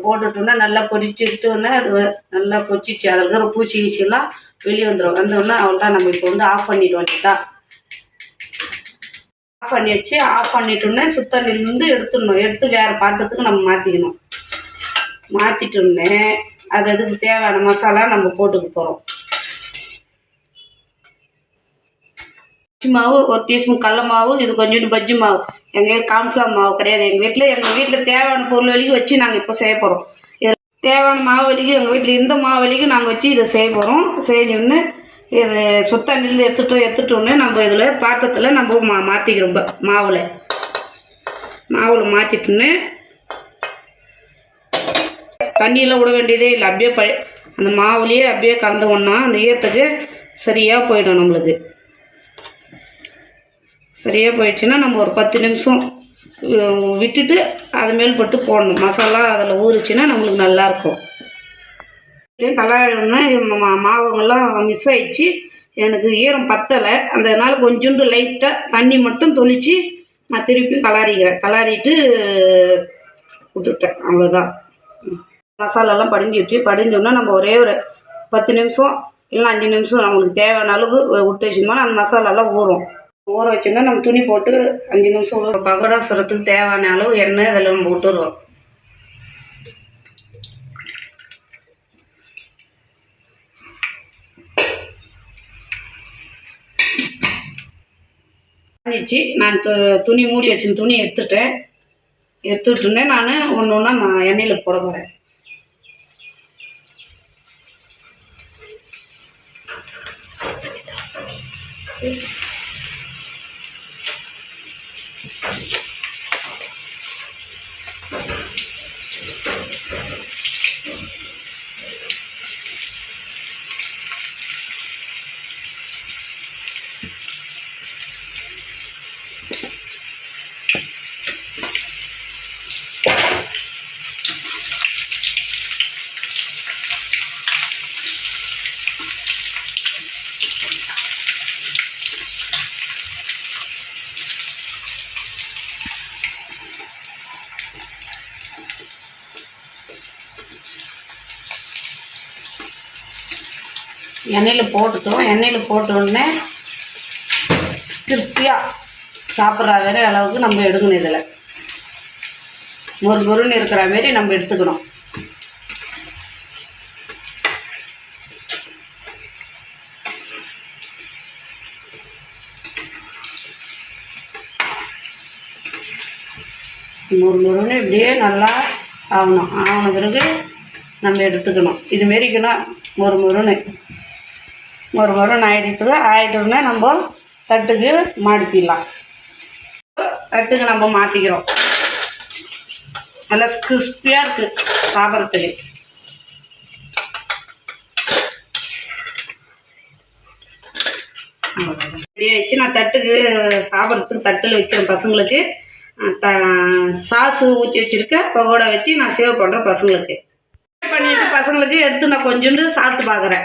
போட்டுட்டோன்னா நல்லா கொதிச்சுட்டோன்னே அது நல்லா கொச்சிச்சு. அதில் இருக்கிற பூச்சி கீச்சிலாம் வெளியே வந்துடும். வந்தோடனே அவ்வளோதான். நம்ம இப்போ வந்து ஆஃப் பண்ணிட்டு வந்துட்டா ஆஃப் பண்ணி வச்சு ஆஃப் பண்ணிட்டோன்னே சுத்தண்ணிலேருந்து எடுத்துடணும். எடுத்து வேறு பாத்திரத்துக்கு நம்ம மாற்றிக்கணும். மாற்றிட்டோன்னே அதுக்கு தேவையான மசாலா நம்ம போட்டுக்க போகிறோம். மாவு 1 டீஸ்பூன் கடல மாவு, இது கொஞ்சோண்டு பஜ்ஜி மாவு. எங்கள் வீட்டில் கார்ன்ஃப்ளவர் மாவு கிடையாது. எங்கள் வீட்டில் தேவையான பொருள் வரைக்கும் வச்சு நாங்கள் இப்போ செய்ய போகிறோம். தேவையான மாவு வரைக்கும் எங்கள் வீட்டில் இந்த மாவு வரைக்கும் நாங்கள் வச்சு இதை செய்ய போகிறோம். செஞ்சோன்னு இது சுத்தண்ணிலேருந்து எடுத்துட்டோன்னே நம்ம இதில் பாத்திரத்தில் நம்ம மாற்றிக்கிறோம். மாவில் மாற்றிட்டோன்னே தண்ணியெல்லாம் விட வேண்டியதே இல்லை. அப்படியே அந்த மாவுலேயே அப்படியே கலந்துக்கணும்னா அந்த ஈரத்துக்கு சரியாக போயிடும். நம்மளுக்கு சரியாக போயிடுச்சுன்னா நம்ம ஒரு 10 நிமிஷம் விட்டுட்டு அது மேல் போட்டு போடணும். மசாலா அதில் ஊறிச்சுன்னா நம்மளுக்கு நல்லாயிருக்கும். கலாரினா மாவுங்கள்லாம் மிஸ் ஆயிடுச்சு. எனக்கு ஈரம் பத்தலை. அதனால கொஞ்சோண்டு லைட்டாக தண்ணி மட்டும் தொளிச்சு நான் திருப்பி கலாரிட்டு விட்டுட்டேன். அவ்வளோதான். மசாலாலாம் படிஞ்சிடுச்சு. படிஞ்சோன்னா நம்ம ஒரே ஒரு 10 நிமிஷம் இல்லை 5 நிமிஷம் நம்மளுக்கு தேவையான அளவுக்கு விட்டு வச்சோம்னா அந்த மசாலாலாம் ஊற வச்சோம்னா நம்ம துணி போட்டு 5 நிமிஷம் பகோடா சுடுறதுக்கு தேவையான அளவு எண்ணெய் அதில் நம்ம விட்டுருவோம். நான் துணி மூடி வச்சு துணி எடுத்துட்டோன்னே நான் ஒன்று ஒன்றா எண்ணெயில் போட போகிறேன். எண்ணெயில் போட்டுட்டோம். எண்ணெயில் போட்டோடனே கிறிஸ்பியாக சாப்பிட்ற வேற அளவுக்கு நம்ம எடுக்கணும். இதில் மொறுன்னு இருக்கிற மாரி நம்ம எடுத்துக்கணும். மொறுன்னு இப்படியே நல்லா ஆகின பிறகு நம்ம எடுத்துக்கணும். இதுமாரிக்கணும் மொறுன்னு ஆகிட்டோன்னா நம்ம தட்டுக்கு மாற்றிடலாம். தட்டுக்கு நம்ம மாற்றிக்கிறோம். நல்லா கிறிஸ்பியாக இருக்குது சாப்பிட்றதுக்கு. இப்படியே வச்சு நான் தட்டுக்கு சாப்பிட்றதுக்கு தட்டில் வைக்கிறேன். பசங்களுக்கு சாஸு ஊற்றி வச்சுருக்கேன். பகோடா வச்சு நான் சேவ் பண்ணுறேன். பசங்களுக்கு பண்ணிட்டு பசங்களுக்கு எடுத்து நான் கொஞ்சோண்டு சாப்பிட்டு பார்க்குறேன்.